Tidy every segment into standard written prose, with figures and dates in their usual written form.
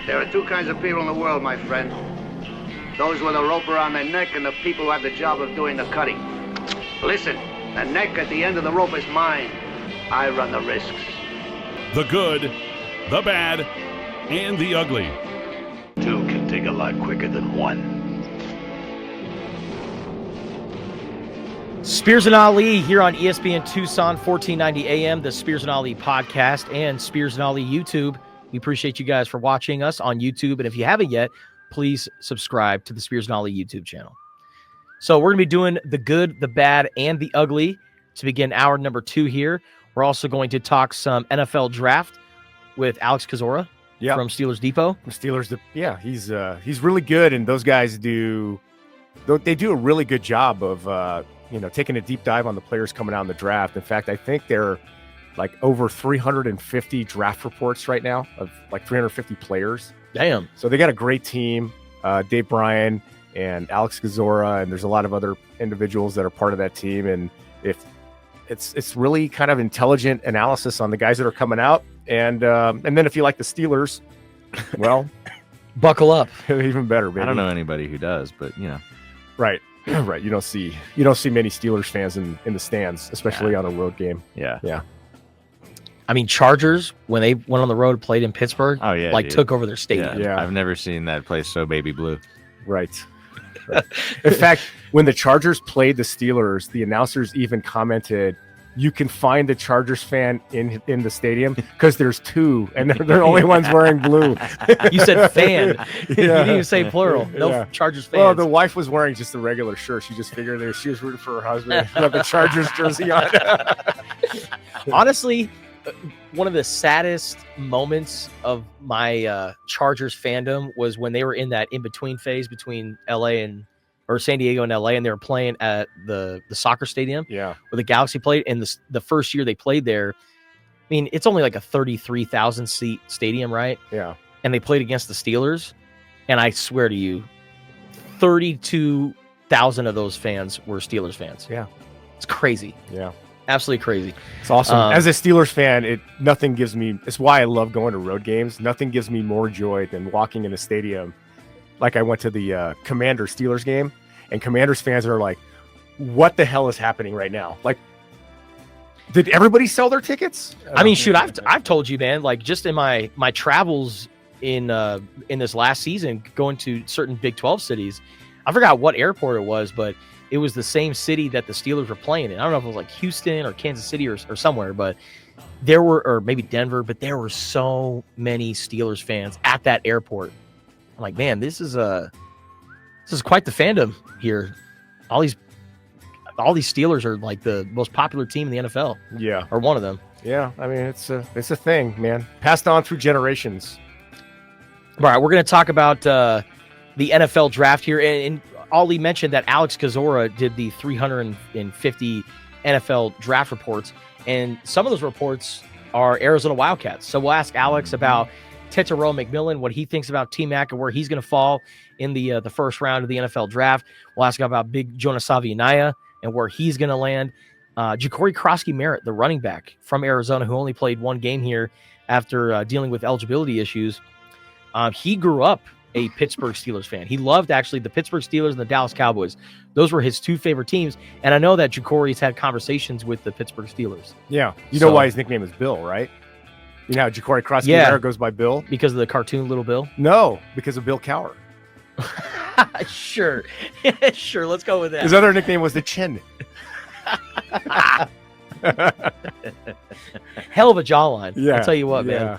There are two kinds of people in the world, my friend. Those with a rope around their neck and the people who have the job of doing the cutting. Listen, the neck at the end of the rope is mine. I run the risks. The good, the bad, and the ugly. Two can dig a lot quicker than one. Spears and Ali here on ESPN Tucson, 1490 AM, the Spears and Ali podcast and Spears and Ali YouTube. We appreciate you guys for watching us on YouTube. And if you haven't yet, please subscribe to the Spears and Ali YouTube channel. So we're going to be doing the good, the bad, and the ugly to begin hour number 2 here. We're also going to talk some NFL draft with Alex Kozora from Steelers Depot. He's really good, and those guys do a really good job of taking a deep dive on the players coming out in the draft. In fact, I think they're like over 350 draft reports right now of like 350 players. Damn. So they got a great team, Dave Bryan and Alex Kozora, and there's a lot of other individuals that are part of that team. And if it's really kind of intelligent analysis on the guys that are coming out. And then if you like the Steelers, well, buckle up. Even better, baby. I don't know anybody who does, but Right. Right. You don't see many Steelers fans in the stands, especially on a road game. Yeah. I mean, Chargers, when they went on the road and played in Pittsburgh, took over their stadium. Yeah. I've never seen that place so baby blue. Right. In fact, when the Chargers played the Steelers, the announcers even commented, you can find the Chargers fan in the stadium because there's two, and they're the only ones wearing blue. You said fan. You didn't even say plural. No Chargers fans. Well, the wife was wearing just a regular shirt. She just figured she was rooting for her husband. She had the Chargers jersey on. Honestly, one of the saddest moments of my Chargers fandom was when they were in that in-between phase between San Diego and LA, and they were playing at the soccer stadium where the Galaxy played. And the first year they played there, I mean, it's only like a 33,000 seat stadium, right? Yeah. And they played against the Steelers. And I swear to you, 32,000 of those fans were Steelers fans. Yeah. It's crazy. Yeah. Absolutely crazy. It's awesome. As a Steelers fan, nothing gives me, it's why I love going to road games. Nothing gives me more joy than walking in a stadium. Like I went to the Commanders Steelers game, and Commanders fans are like, what the hell is happening right now? Like, did everybody sell their tickets? I mean, shoot, I've told you, man, like just in my travels in this last season, going to certain Big 12 cities, I forgot what airport it was, but it was the same city that the Steelers were playing in. I don't know if it was like Houston or Kansas City or somewhere, but or maybe Denver, but there were so many Steelers fans at that airport. I'm like, man, this is quite the fandom here. All these Steelers are like the most popular team in the NFL. Yeah. Or one of them. Yeah. I mean, it's a thing, man. Passed on through generations. All right. We're going to talk about the NFL draft here. And Ali mentioned that Alex Kozora did the 350 NFL draft reports. And some of those reports are Arizona Wildcats. So we'll ask Alex about Tetairoa McMillan, what he thinks about T-Mac and where he's going to fall in the first round of the NFL draft. We'll ask about Big Jonas Savaiinaea and where he's going to land. Ja'Cory Krosky-Merritt, the running back from Arizona, who only played one game here after dealing with eligibility issues. He grew up a Pittsburgh Steelers fan. He loved actually the Pittsburgh Steelers and the Dallas Cowboys. Those were his two favorite teams. And I know that Ja'Cory's had conversations with the Pittsburgh Steelers. Yeah. You know why his nickname is Bill, right? You know how Ja'Cory Krosky-Merritt goes by Bill? Because of the cartoon Little Bill? No, because of Bill Cowher. Sure. Sure, let's go with that. His other nickname was the Chin. Hell of a jawline. Yeah. I'll tell you what, man.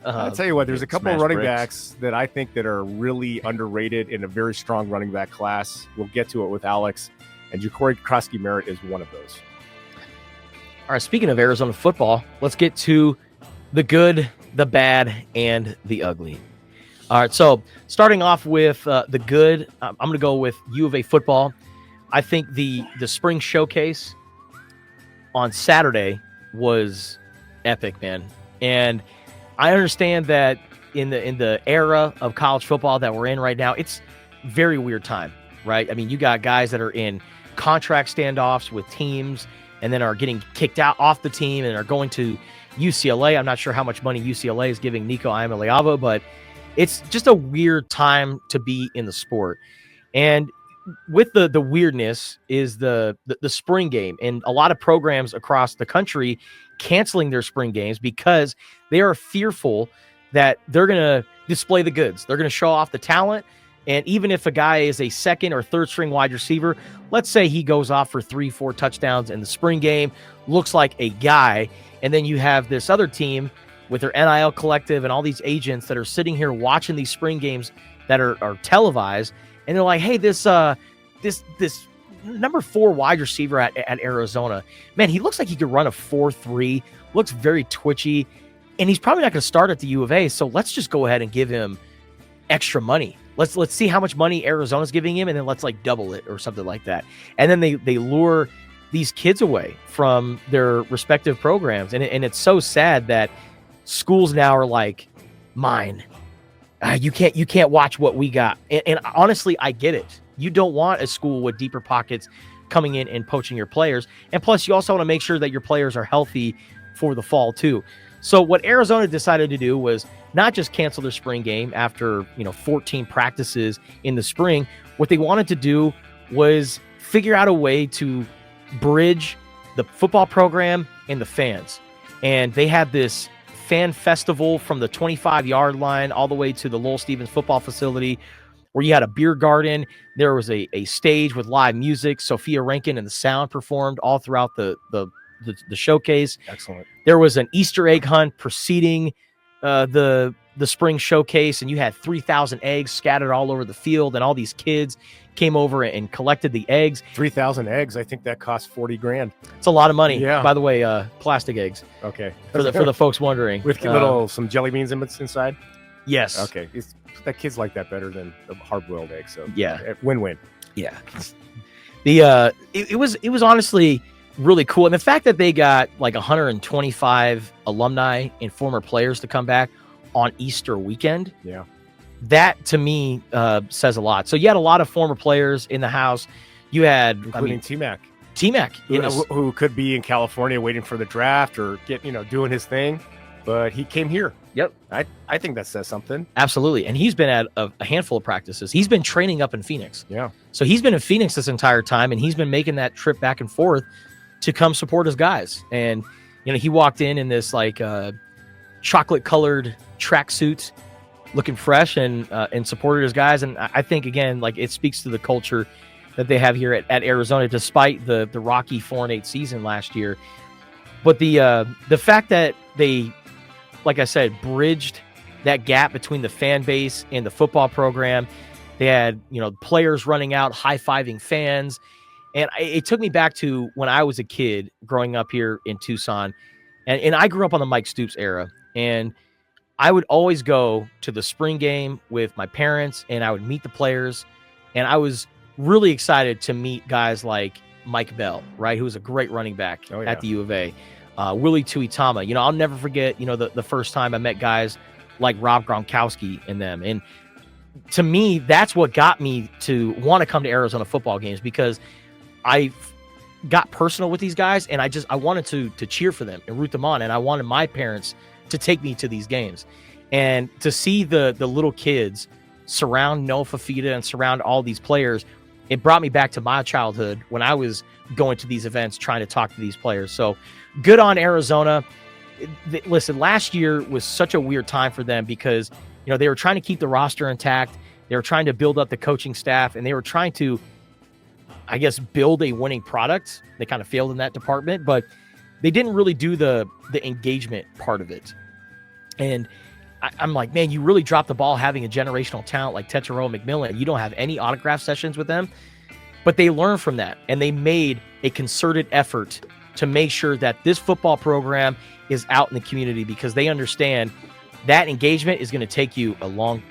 I'll tell you what, there's a couple of running backs that I think that are really underrated in a very strong running back class. We'll get to it with Alex, and Ja'Cory Krosky-Merritt is one of those. All right, speaking of Arizona football, let's get to the good, the bad, and the ugly. All right, so starting off with the good, I'm going to go with U of A football. I think the spring showcase on Saturday was epic, man. And I understand that in the era of college football that we're in right now, it's very weird time, right? I mean, you got guys that are in contract standoffs with teams and then are getting kicked out off the team and are going to UCLA. I'm not sure how much money UCLA is giving Nico Iamaleava, but it's just a weird time to be in the sport. And with the weirdness is the spring game, and a lot of programs across the country canceling their spring games because they are fearful that they're going to display the goods. They're going to show off the talent. And even if a guy is a second or third string wide receiver, let's say he goes off for 3-4 touchdowns in the spring game, looks like a guy. And then you have this other team with their NIL collective and all these agents that are sitting here watching these spring games that are televised. And they're like, hey, this number 4 wide receiver at Arizona, man, he looks like he could run a 4.3, looks very twitchy, and he's probably not going to start at the U of A. So let's just go ahead and give him extra money. Let's see how much money Arizona's giving him, and then let's like double it or something like that. And then they lure these kids away from their respective programs. And it's so sad that schools now are like, mine. You can't watch what we got. And honestly, I get it. You don't want a school with deeper pockets coming in and poaching your players. And plus, you also want to make sure that your players are healthy for the fall too. So what Arizona decided to do was not just cancel their spring game after 14 practices in the spring. What they wanted to do was figure out a way to bridge the football program and the fans. And they had this fan festival from the 25-yard line all the way to the Lowell Stevens football facility, where you had a beer garden. There was a stage with live music. Sophia Rankin and the sound performed all throughout the showcase. Excellent. There was an Easter egg hunt preceding the spring showcase, and you had 3,000 eggs scattered all over the field, and all these kids came over and collected the eggs. 3,000 eggs. I think that cost $40,000. It's a lot of money. Yeah. By the way, plastic eggs. Okay. For the folks wondering. With some jelly beans inside. Yes. Okay. That kids like that better than the hard-boiled egg. So yeah, win-win. Yeah. It was honestly really cool, and the fact that they got like 125 alumni and former players to come back on Easter weekend. Yeah. That to me says a lot. So you had a lot of former players in the house. You had, including T-Mac. T-Mac, who could be in California waiting for the draft or doing his thing, but he came here. Yep. I think that says something. Absolutely. And he's been at a handful of practices. He's been training up in Phoenix. Yeah. So he's been in Phoenix this entire time, and he's been making that trip back and forth to come support his guys. And, he walked in this like chocolate colored tracksuit, looking fresh, and supported his guys. And I think, again, like it speaks to the culture that they have here at Arizona, despite the rocky 4-8 season last year. But the fact that they, like I said, bridged that gap between the fan base and the football program. They had, players running out, high-fiving fans. And it took me back to when I was a kid growing up here in Tucson. And I grew up on the Mike Stoops era. And I would always go to the spring game with my parents, and I would meet the players. And I was really excited to meet guys like Mike Bell, right, who was a great running back at the U of A. Willie Tuitama. I'll never forget, the first time I met guys like Rob Gronkowski and them. And to me, that's what got me to want to come to Arizona football games, because I got personal with these guys, and I wanted to cheer for them and root them on. And I wanted my parents to take me to these games, and to see the little kids surround Noah Fafita and surround all these players. It brought me back to my childhood when I was going to these events, trying to talk to these players. So good on Arizona. Listen, last year was such a weird time for them because, they were trying to keep the roster intact. They were trying to build up the coaching staff, and they were trying to, I guess, build a winning product. They kind of failed in that department, but they didn't really do the engagement part of it. And I'm like, man, you really dropped the ball having a generational talent like Tetairoa McMillan. You don't have any autograph sessions with them. But they learned from that, and they made a concerted effort to make sure that this football program is out in the community, because they understand that engagement is going to take you a long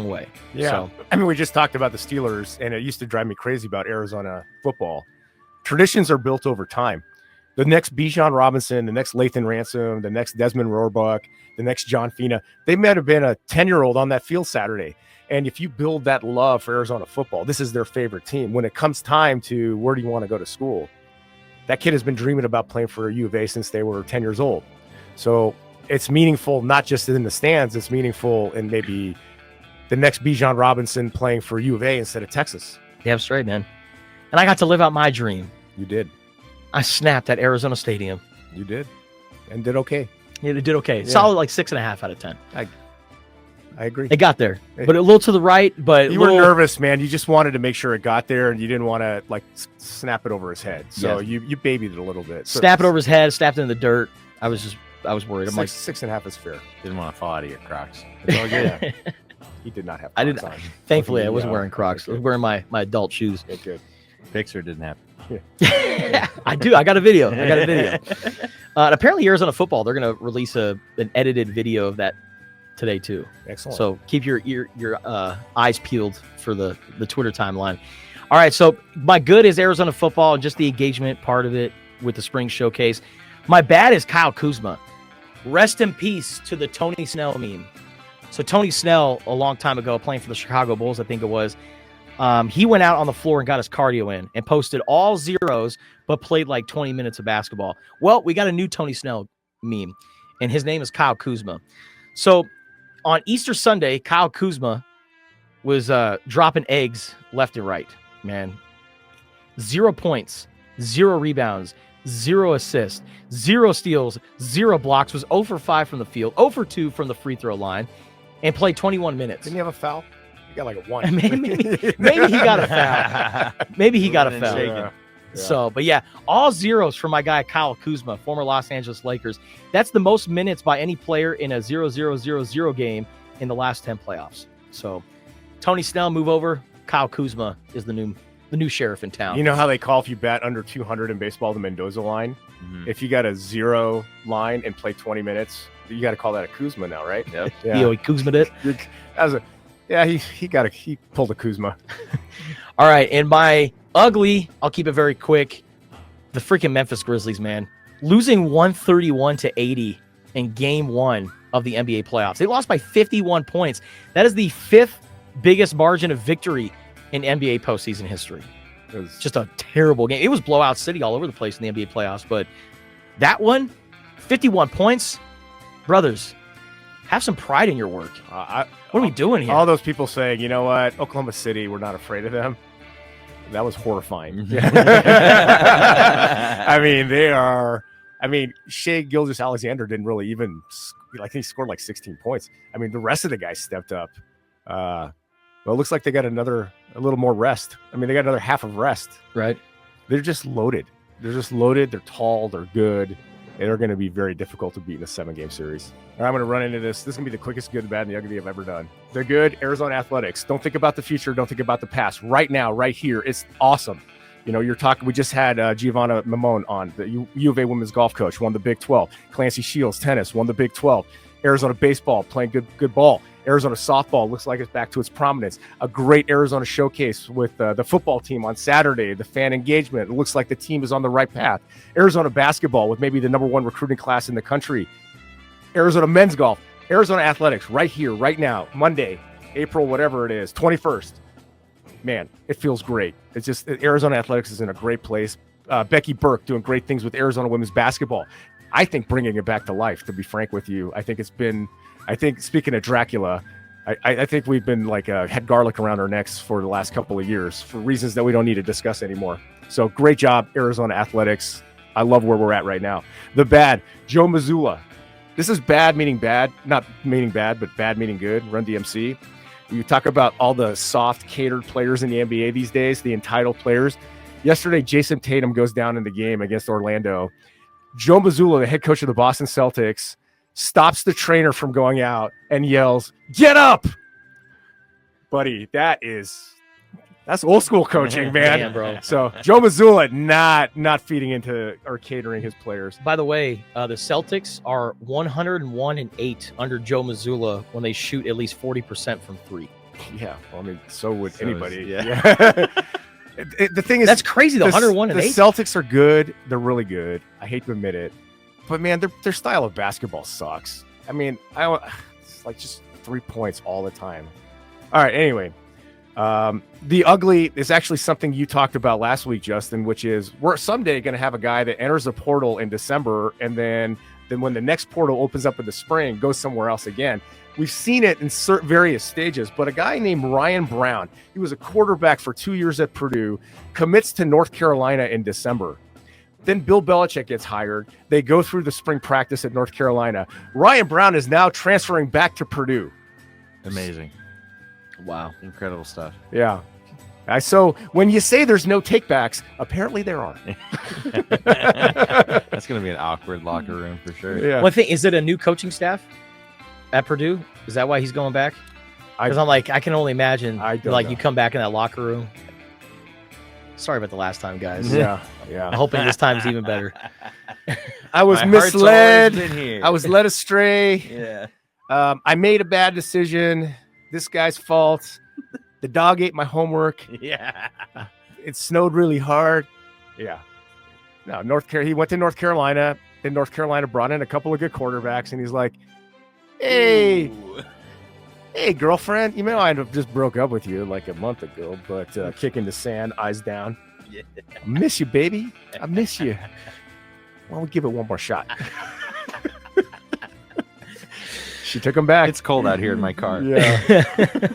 way. Yeah. So, I mean, we just talked about the Steelers, and it used to drive me crazy about Arizona football. Traditions are built over time. The next Bijan Robinson, the next Lathan Ransom, the next Desmond Roebuck, the next John Fina, they might have been a 10-year-old on that field Saturday. And if you build that love for Arizona football, this is their favorite team. When it comes time to where do you want to go to school, that kid has been dreaming about playing for U of A since they were 10 years old. So it's meaningful not just in the stands. It's meaningful in maybe the next Bijan Robinson playing for U of A instead of Texas. Damn straight, man. And I got to live out my dream. You did. I snapped at Arizona Stadium. You did. And did okay. Yeah, it did okay. Yeah. Solid like 6.5 out of 10. I agree. It got there, but a little to the right. But you were nervous, man. You just wanted to make sure it got there, and you didn't want to like snap it over his head. So you babied it a little bit. So snap it over his head, snapped it in the dirt. I was worried. I'm like 6.5 is fair. Didn't want to fall out of your Crocs. It's all good. He did not have. I didn't. On. Thankfully, I wasn't wearing Crocs. I was wearing my adult shoes. Okay, good. Pixar didn't have. I do. I got a video. And apparently, Arizona football, they're going to release an edited video of that today too. Excellent. So keep your eyes peeled for the Twitter timeline. All right. So my good is Arizona football and just the engagement part of it with the spring showcase. My bad is Kyle Kuzma. Rest in peace to the Tony Snell meme. So Tony Snell, a long time ago, playing for the Chicago Bulls, I think it was, he went out on the floor and got his cardio in and posted all zeros, but played like 20 minutes of basketball. Well, we got a new Tony Snell meme, and his name is Kyle Kuzma. So on Easter Sunday, Kyle Kuzma was dropping eggs left and right, man. 0 points, 0 rebounds, 0 assists, 0 steals, 0 blocks, was 0 for 5 from the field, 0 for 2 from the free throw line, and played 21 minutes. Didn't he have a foul? He got like a 1. maybe he got a foul. Maybe he got a foul. Yeah. So, but yeah, all zeros for my guy Kyle Kuzma, former Los Angeles Lakers. That's the most minutes by any player in a 0-0-0-0 game in the last 10 playoffs. So, Tony Snell, move over. Kyle Kuzma is the new sheriff in town. You know how they call if you bat under 200 in baseball the Mendoza line? Mm-hmm. If you got a 0 line and play 20 minutes, you got to call that a Kuzma now, right? Yep. Yeah. He Kuzma did. He pulled a Kuzma. All right, and my ugly, I'll keep it very quick. The freaking Memphis Grizzlies, man, losing 131-80 in Game 1 of the NBA playoffs. They lost by 51 points. That is the 5th biggest margin of victory in NBA postseason history. It was Just a terrible game. It was blowout city all over the place in the NBA playoffs, but that one, 51 points, brothers, have some pride in your work. What are we doing here? all those people saying, you know what, Oklahoma City, we're not afraid of them. That was horrifying. I mean, Shai Gilgeous-Alexander didn't really even, I think he scored like 16 points. I mean, the rest of the guys stepped up. Well, it looks like they got a little more rest. I mean, they got another half of rest. Right. They're just loaded. They're tall. They're good. They're going to be very difficult to beat in a 7-game series. All right, I'm going to run into this. This is going to be the quickest good, bad, and the ugly I've ever done. They're good. Arizona Athletics. Don't think about the future. Don't think about the past. Right now, right here, it's awesome. You know, you're talking. We just had Giovanna Mamone on, the U of A women's golf coach, won the Big 12. Clancy Shields, tennis, won the Big 12. Arizona baseball, playing good ball. Arizona softball looks like it's back to its prominence. A great Arizona showcase with the football team on Saturday. The fan engagement. It looks like the team is on the right path. Arizona basketball with maybe the #1 recruiting class in the country. Arizona men's golf. Arizona athletics right here, right now, Monday, April, whatever it is, 21st. Man, it feels great. It's just Arizona athletics is in a great place. Becky Burke doing great things with Arizona women's basketball. I think bringing it back to life, to be frank with you. I think speaking of Dracula, I think we've been like had garlic around our necks for the last couple of years for reasons that we don't need to discuss anymore. So great job, Arizona athletics. I love where we're at right now. The bad, Joe Mazzulla. This is bad meaning bad, not meaning bad, but bad meaning good. Run DMC. You talk about all the soft catered players in the NBA these days, the entitled players. Yesterday, Jason Tatum goes down in the game against Orlando. Joe Mazzulla, the head coach of the Boston Celtics, stops the trainer from going out and yells, "Get up!" Buddy, that's old school coaching, man. Damn, bro. So Joe Mazzulla not feeding into or catering his players. By the way, the Celtics are 101-8 under Joe Mazzulla when they shoot at least 40% from 3. Yeah, well, I mean, so would anybody. Yeah. The thing is, That's crazy. The 101-8. The Celtics are good. They're really good. I hate to admit it, but man, their style of basketball sucks. I mean, it's like just 3 points all the time. All right. Anyway, the ugly is actually something you talked about last week, Justin, which is we're someday going to have a guy that enters the portal in December and then then when the next portal opens up in the spring, goes somewhere else again. We've seen it in various stages, but a guy named Ryan Brown, he was a quarterback for 2 years at Purdue, commits to North Carolina in December. Then Bill Belichick gets hired. They go through the spring practice at North Carolina. Ryan Brown is now transferring back to Purdue. Amazing. Wow. Incredible stuff. Yeah. So when you say there's no takebacks, apparently there are. That's going to be an awkward locker room for sure. Yeah. One thing, is it a new coaching staff at Purdue? Is that why he's going back? Because I'm like, I can only imagine, I don't like, know. you come back in that locker room. Sorry about the last time, guys. Yeah. I'm hoping this time's even better. I was My heart's misled. always been here. I was led astray. Yeah. I made a bad decision. This guy's fault. The dog ate my homework. Yeah. It snowed really hard. Yeah. No, he went to North Carolina. Then North Carolina brought in a couple of good quarterbacks, and he's like, hey, girlfriend, I just broke up with you like a month ago, but kicking the sand, eyes down. Yeah. I miss you, baby. I miss you. Why don't we give it one more shot? She took him back. It's cold out here in my car. Yeah.